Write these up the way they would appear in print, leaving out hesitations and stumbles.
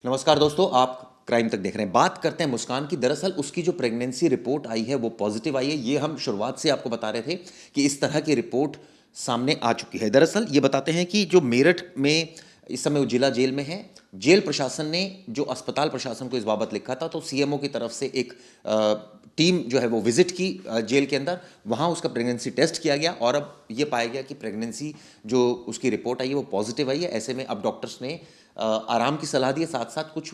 नमस्कार दोस्तों, आप क्राइम तक देख रहे हैं। बात करते हैं मुस्कान की। दरअसल उसकी जो प्रेगनेंसी रिपोर्ट आई है वो पॉजिटिव आई है। ये हम शुरुआत से आपको बता रहे थे कि इस तरह की रिपोर्ट सामने आ चुकी है। दरअसल ये बताते हैं कि जो मेरठ में इस समय वो जिला जेल में है, जेल प्रशासन ने जो अस्पताल प्रशासन को इस बाबत लिखा था, तो सीएमओ की तरफ से एक टीम जो है वो विजिट की जेल के अंदर। वहाँ उसका प्रेगनेंसी टेस्ट किया गया और अब ये पाया गया कि प्रेगनेंसी जो उसकी रिपोर्ट आई है वो पॉजिटिव आई है। ऐसे में अब डॉक्टर्स ने आराम की सलाह दी है, साथ साथ कुछ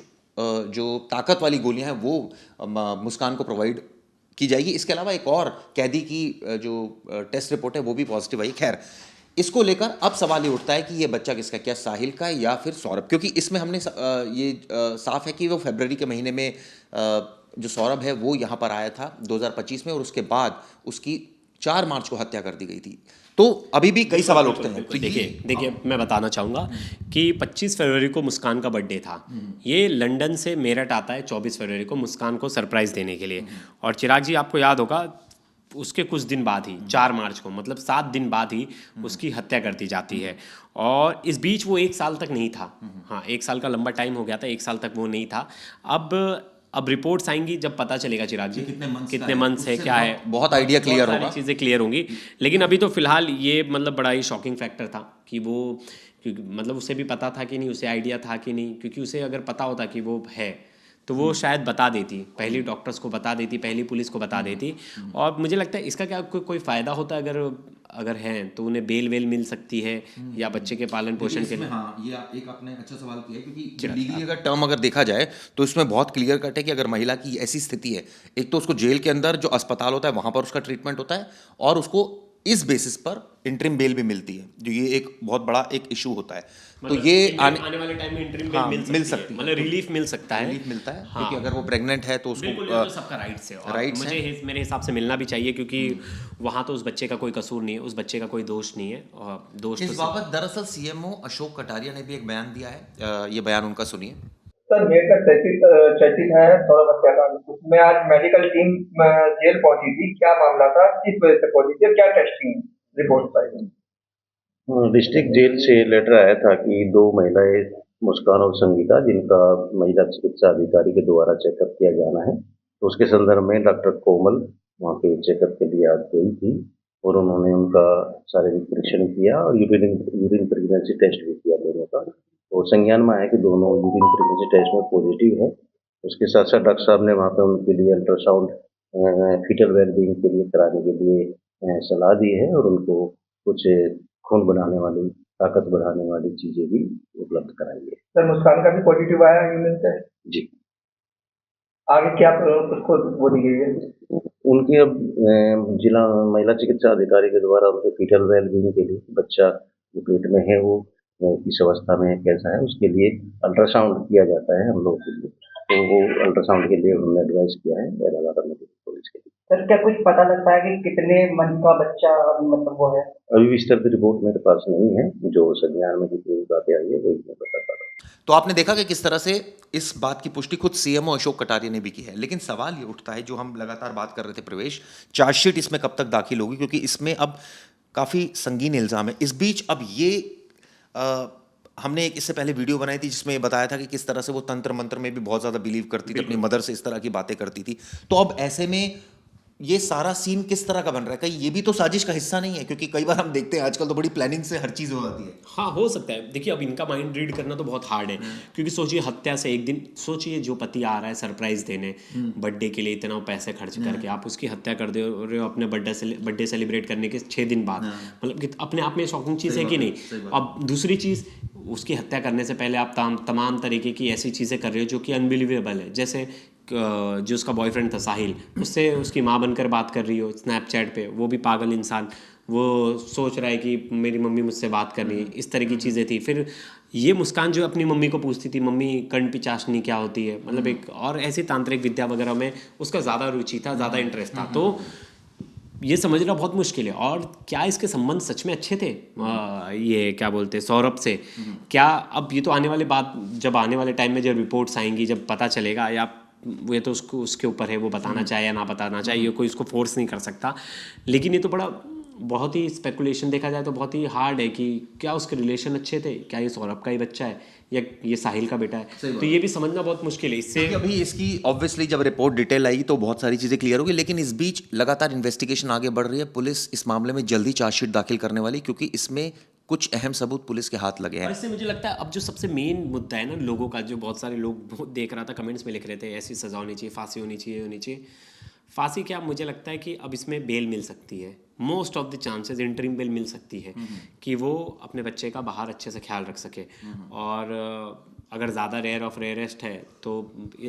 जो ताकत वाली गोलियां हैं वो मुस्कान को प्रोवाइड की जाएगी। इसके अलावा एक और कैदी की जो टेस्ट रिपोर्ट है वो भी पॉजिटिव आई। खैर, इसको लेकर अब सवाल ये उठता है कि ये बच्चा किसका, क्या साहिल का है या फिर सौरभ, क्योंकि इसमें हमने ये साफ है कि वो फरवरी के महीने में जो सौरभ है वो यहाँ पर आया था 2025 में, और उसके बाद उसकी 4 मार्च को हत्या कर दी गई थी। तो अभी भी कई सवाल उठते हैं। तो देखिए मैं बताना चाहूँगा कि 25 फरवरी को मुस्कान का बर्थडे था। ये लंदन से मेरठ आता है 24 फरवरी को मुस्कान को सरप्राइज़ देने के लिए। और चिराग जी, आपको याद होगा उसके कुछ दिन बाद ही 4 मार्च को, मतलब 7 दिन बाद ही उसकी हत्या कर दी जाती है। और इस बीच वो 1 साल तक नहीं था। हाँ, 1 साल का लंबा टाइम हो गया था, 1 साल तक वो नहीं था। अब रिपोर्ट्स आएंगी, जब पता चलेगा चिराग जी कितने मंथ्स है, क्या है, बहुत आइडिया क्लियर होगा, चीज़ें क्लियर होंगी। लेकिन अभी तो फिलहाल ये मतलब बड़ा ही शॉकिंग फैक्टर था कि वो, क्योंकि मतलब उसे भी पता था कि नहीं, उसे आइडिया था कि नहीं, क्योंकि उसे अगर पता होता कि वो है तो वो शायद बता देती, पहली डॉक्टर्स को बता देती, पहली पुलिस को बता देती। और मुझे लगता है इसका क्या कोई फ़ायदा होता अगर अगर हैं तो उन्हें बेल वेल मिल सकती है या बच्चे के पालन पोषण के लिए। हाँ, ये एक आपने अच्छा सवाल किया है, क्योंकि लीगली अगर टर्म अगर देखा जाए तो इसमें बहुत क्लियर कट है कि अगर महिला की ऐसी स्थिति है, एक तो उसको जेल के अंदर जो अस्पताल होता है वहां पर उसका ट्रीटमेंट होता है, और उसको इस बेसिस पर इंटरिम बेल भी मिलती है, जो ये एक बहुत बड़ा एक इशू होता है। तो मतलब ये आने वाले टाइम में इंटरिम बेल हाँ, मिल सकती है, मतलब रिलीफ मिल सकता है, रिलीफ मिलता है, हाँ। क्योंकि अगर वो प्रेग्नेंट है तो उसको बिल्कुल, ये तो सबका राइट्स है, और राइट्स मुझे मेरे हिसाब से मिलना भी चाहिए, क्योंकि वहाँ तो उस बच्चे का कोई कसूर नहीं है, उस बच्चे का कोई दोष नहीं है। और दोष इस बाबत दरअसल सीएमओ अशोक कटारिया ने भी एक बयान दिया है। ये बयान उनका सुनिए। सर, मेरे का चर्चित है सौरभ हत्याकांड। उसमें आज मेडिकल टीम जेल पहुंची थी। क्या मामला था, किस वजह से पहुंची थी, क्या टेस्टिंग रिपोर्ट आई? डिस्ट्रिक्ट जेल से लेटर आया था कि दो महिलाएं, मुस्कान और संगीता, जिनका महिला चिकित्सा अधिकारी के द्वारा चेकअप किया जाना है, तो उसके संदर्भ में डॉक्टर कोमल वहाँ पे चेकअप के लिए आज गई थी और उन्होंने उनका शारीरिक परीक्षण किया और यूरिन प्रेगनेंसी टेस्ट भी किया दोनों का। और संज्ञान में आया कि दोनों यूरिन प्रेगनेंसी टेस्ट में पॉजिटिव है। उसके साथ साथ डॉक्टर साहब ने वहाँ पे उनके लिए अल्ट्रासाउंड फीटल वेलबींग के लिए कराने के लिए सलाह दी है और उनको कुछ खून बढ़ाने वाली, ताकत बढ़ाने वाली चीजें भी उपलब्ध कराई है। सर, मुस्कान का भी पॉजिटिव आया यूरिन से। जी, आगे क्या उसको बोली गई है? उनके अब जिला महिला चिकित्सा अधिकारी के द्वारा उनके फीटल वेलबींग के लिए, बच्चा जो पेट में है वो किस अवस्था में है, कैसा है, उसके लिए अल्ट्रासाउंड किया जाता है हम लोगों के लिए। तो वो अल्ट्रासाउंड के लिए उन्होंने एडवाइस किया है इलाहाबाद मेडिकल कॉलेज के लिए। सर, क्या कुछ पता लगता है कि कितने मंथ का बच्चा अभी मतलब वो है? अभी विस्तार की रिपोर्ट मेरे पास नहीं है, जो संज्ञान में जितनी बातें आई है वही मैं बता पा रहा हूँ। तो आपने देखा कि किस तरह से इस बात की पुष्टि खुद सीएमओ अशोक कटारिया ने भी की है। लेकिन सवाल ये उठता है, जो हम लगातार बात कर रहे थे प्रवेश, चार्जशीट इसमें कब तक दाखिल होगी, क्योंकि इसमें अब काफ़ी संगीन इल्ज़ाम है। इस बीच अब ये हमने एक इससे पहले वीडियो बनाई थी जिसमें ये बताया था कि किस तरह से वो तंत्र मंत्र में भी बहुत ज़्यादा बिलीव करती थी, अपनी मदर से इस तरह की बातें करती थी। तो अब ऐसे में ये सारा सीन किस तरह का बन रहा है? कहीं ये भी तो साजिश का हिस्सा नहीं है? क्योंकि कई बार हम देखते हैं आजकल तो बड़ी प्लानिंग से हर चीज़ हो जाती है। हाँ, हो सकता है। देखिए, अब इनका माइंड रीड करना तो बहुत हार्ड है, क्योंकि सोचिए हत्या से एक दिन, सोचिए जो पति आ रहा है सरप्राइज देने बर्थडे के लिए, इतना पैसे खर्च करके आप उसकी हत्या कर दे रहे हो अपने बर्थडे सेलिब्रेट करने के 6 दिन बाद। मतलब कि अपने आप में शॉकिंग चीज़ है कि नहीं? अब दूसरी चीज़, उसकी हत्या करने से पहले आप तमाम तरीके की ऐसी चीज़ें कर रहे हो जो कि अनबिलीवेबल है। जैसे जो उसका बॉयफ्रेंड था साहिल, उससे उसकी माँ बनकर बात कर रही हो स्नैपचैट पे, वो भी पागल इंसान, वो सोच रहा है कि मेरी मम्मी मुझसे बात कर रही है, इस तरह की चीज़ें थी। फिर ये मुस्कान जो अपनी मम्मी को पूछती थी, मम्मी कर्ण पिचाशनी क्या होती है, मतलब एक और ऐसी तांत्रिक विद्या वगैरह में उसका ज़्यादा रुचि था, ज़्यादा इंटरेस्ट था। तो ये समझना बहुत मुश्किल है। और क्या इसके संबंध सच में अच्छे थे ये क्या बोलते हैं सौरभ से? क्या अब ये तो आने वाले बात, जब आने वाले टाइम में जब रिपोर्ट्स आएंगी, जब पता चलेगा, या ये तो उसको उसके ऊपर है, वो बताना चाहे या ना बताना चाहे, ये कोई उसको फोर्स नहीं कर सकता। लेकिन ये तो बड़ा बहुत ही स्पेकुलेशन देखा जाए तो बहुत ही हार्ड है कि क्या उसके रिलेशन अच्छे थे, क्या ये सौरभ का ही बच्चा है या ये साहिल का बेटा है, तो ये भी समझना बहुत मुश्किल है इससे। क्योंकि अभी इसकी ऑब्वियसली जब रिपोर्ट डिटेल आई तो बहुत सारी चीज़ें क्लियर होगी, लेकिन इस बीच लगातार इन्वेस्टिगेशन आगे बढ़ रही है। पुलिस इस मामले में जल्दी चार्जशीट दाखिल करने वाली, क्योंकि इसमें कुछ अहम सबूत पुलिस के हाथ लगे और हैं। इससे मुझे लगता है अब जो सबसे मेन मुद्दा है ना लोगों का, जो बहुत सारे लोग देख रहा था कमेंट्स में लिख रहे थे ऐसी सजा होनी चाहिए, फांसी होनी चाहिए, होनी चाहिए। फांसी क्या, मुझे लगता है कि अब इसमें बेल मिल सकती है, most of the chances interim bail मिल सकती है कि वो अपने बच्चे का बाहर अच्छे से ख्याल रख सके। और अगर ज़्यादा रेयर ऑफ रेयरेस्ट है तो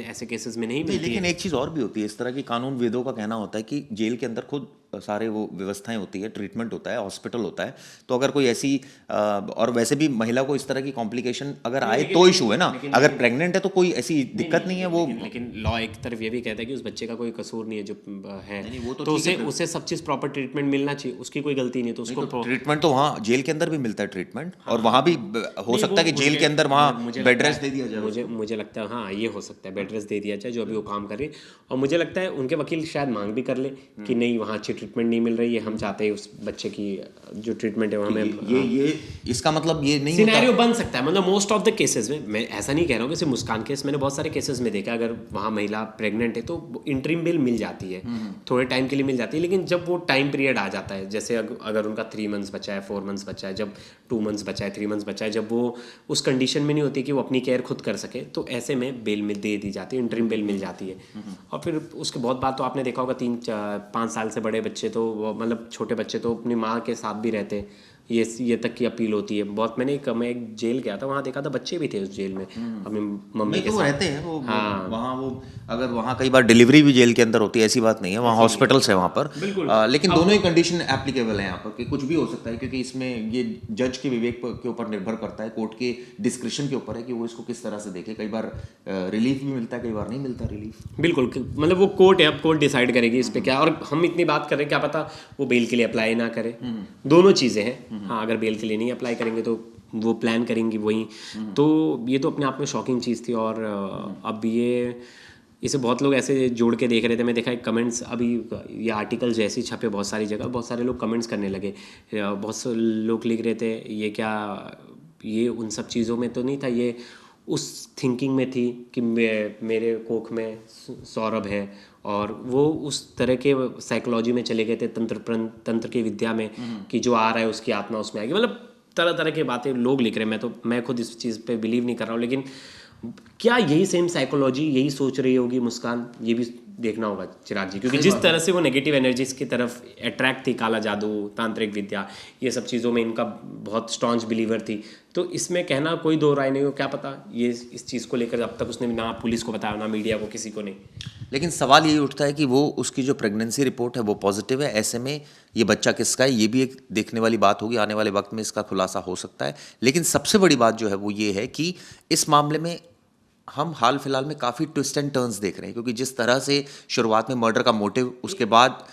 ऐसे केसेस में नहीं मिलती लेकिन है। एक चीज़ और भी होती है, इस तरह की कानून विदों का कहना होता है कि जेल के अंदर खुद सारे वो व्यवस्थाएं होती है, ट्रीटमेंट होता है, हॉस्पिटल होता है, तो अगर कोई ऐसी और वैसे भी महिला को इस तरह की कॉम्प्लिकेशन अगर आए तो इशू है ना। अगर प्रेग्नेंट है तो कोई ऐसी दिक्कत नहीं है वो। लेकिन लॉ एक तरफ ये भी कहता है कि उस बच्चे का कोई कसूर नहीं है जो है, वो तो तो ठीक उसे सब चीज़ प्रॉपर ट्रीटमेंट मिलना चाहिए, उसकी कोई गलती नहीं है तो उसको ट्रीटमेंट तो वहाँ जेल के अंदर भी मिलता है ट्रीटमेंट, और वहाँ भी हो सकता है कि जेल के अंदर वहाँ बेड रेस्ट दे दिया जाए। मुझे लगता है हाँ ये हो सकता है, बेड रेस्ट दे दिया जाए जो अभी वो काम कर रही है। और मुझे लगता है उनके वकील शायद मांग भी कर ले कि नहीं वहाँ अच्छी ट्रीटमेंट नहीं मिल रही है, हम चाहते हैं उस बच्चे की जो ट्रीटमेंट है वहाँ में ये इसका मतलब ये नहीं सिनेरियो बन सकता है। मतलब मोस्ट ऑफ द केसेस में, मैं ऐसा नहीं कह रहा हूँ कि सिर्फ मुस्कान केस, मैंने बहुत सारे केसेस में देखा अगर वहाँ महिला प्रेग्नेंट है तो इंटरिम बेल मिल जाती है, थोड़े टाइम के लिए मिल जाती है। लेकिन जब वो टाइम पीरियड आ जाता है, जैसे अगर उनका 3 मंथ्स बचा है, 4 मंथ्स बचा है, जब 2 मंथ्स बचा है, 3 मंथ्स बचा है, जब वो उस कंडीशन में नहीं होती कि वो अपनी केयर खुद कर सके, तो ऐसे में बेल में दे दी जाती है, इंटरिम बेल मिल जाती है। और फिर उसके बहुत बाद तो आपने देखा होगा 3-5 साल से बड़े बच्चे तो मतलब छोटे बच्चे तो अपनी माँ के साथ भी रहते हैं, ये तक की अपील होती है बहुत। मैं एक जेल गया था, वहाँ देखा था बच्चे भी थे उस जेल में अपनी मम्मी के तो साथ रहते हैं वो। हाँ। वहाँ वो अगर वहाँ कई बार डिलीवरी भी जेल के अंदर होती है, ऐसी बात नहीं है, वहाँ हॉस्पिटल्स है वहाँ पर। बिल्कुल। लेकिन दोनों ही कंडीशन एप्लीकेबल है यहाँ पर कि कुछ भी हो सकता है, क्योंकि इसमें ये जज के विवेक के ऊपर निर्भर करता है, कोर्ट के डिस्क्रिप्शन के ऊपर है कि वो इसको किस तरह से देखे। कई बार रिलीफ भी मिलता है, कई बार नहीं मिलता रिलीफ। बिल्कुल, मतलब वो कोर्ट है, अब कोर्ट डिसाइड करेगी इस पे क्या। और हम इतनी बात कर रहे हैं, क्या पता वो बेल के लिए अप्लाई ना करे, दोनों चीज़ें हैं। हाँ, अगर बेल के लिए नहीं अप्लाई करेंगे तो वो प्लान करेंगी वही। तो ये तो अपने आप में शॉकिंग चीज़ थी। और अब इसे बहुत लोग ऐसे जोड़ के देख रहे थे। मैं देखा एक कमेंट्स, अभी ये आर्टिकल जैसे ही छपे बहुत सारी जगह, बहुत सारे लोग कमेंट्स करने लगे। बहुत से लोग लिख रहे थे ये उन सब चीज़ों में तो नहीं था, ये उस थिंकिंग में थी कि मेरे कोख में सौरभ है, और वो उस तरह के साइकोलॉजी में चले गए थे, तंत्र की विद्या में, कि जो आ रहा है उसकी आत्मा उसमें आएगी। मतलब तरह तरह की बातें लोग लिख रहे हैं। मैं खुद इस चीज़ पे बिलीव नहीं कर रहा हूँ, लेकिन क्या यही सेम साइकोलॉजी यही सोच रही होगी मुस्कान, ये भी देखना होगा चिराग जी, क्योंकि जिस तरह से वो नेगेटिव एनर्जीज की तरफ अट्रैक्ट थी, काला जादू, तांत्रिक विद्या, ये सब चीज़ों में इनका बहुत स्टॉन्च बिलीवर थी। तो इसमें कहना कोई दो राय नहीं हो, क्या पता ये इस चीज़ को लेकर अब तक उसने ना पुलिस को बताया, ना मीडिया को, किसी को नहीं। लेकिन सवाल यही उठता है कि वो उसकी जो प्रेगनेंसी रिपोर्ट है वो पॉजिटिव है, ऐसे में ये बच्चा किसका है, ये भी एक देखने वाली बात होगी। आने वाले वक्त में इसका खुलासा हो सकता है। लेकिन सबसे बड़ी बात जो है वो ये है कि इस मामले में हम हाल फिलहाल में काफ़ी ट्विस्ट एंड टर्न्स देख रहे हैं, क्योंकि जिस तरह से शुरुआत में मर्डर का मोटिव, उसके बाद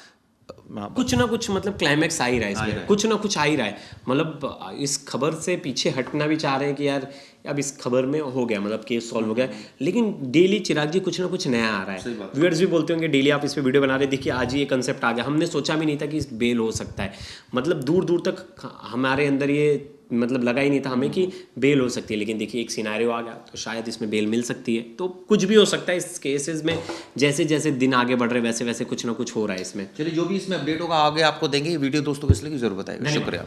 कुछ ना कुछ मतलब क्लाइमैक्स आ ही रहा है इसमें, कुछ ना कुछ आ ही रहा है। मतलब इस खबर से पीछे हटना भी चाह रहे हैं कि यार अब इस खबर में हो गया, मतलब केस सॉल्व हो गया, लेकिन डेली चिराग जी कुछ ना कुछ नया आ रहा है। व्यूअर्स भी बोलते होंगे डेली आप इस पे वीडियो बना रहे, देखिए आज ही ये कंसेप्ट आ गया, हमने सोचा भी नहीं था कि इस बेल हो सकता है। मतलब दूर दूर तक हमारे अंदर ये मतलब लगा ही नहीं था हमें कि बेल हो सकती है, लेकिन देखिए एक सिनेरियो आ गया तो शायद इसमें बेल मिल सकती है। तो कुछ भी हो सकता है इस केसेस में, जैसे जैसे दिन आगे बढ़ रहे वैसे वैसे कुछ ना कुछ हो रहा है इसमें। चलिए जो भी इसमें अपडेट होगा आगे आपको देंगे। वीडियो दोस्तों को इसलिए जरूर बताएगा। शुक्रिया।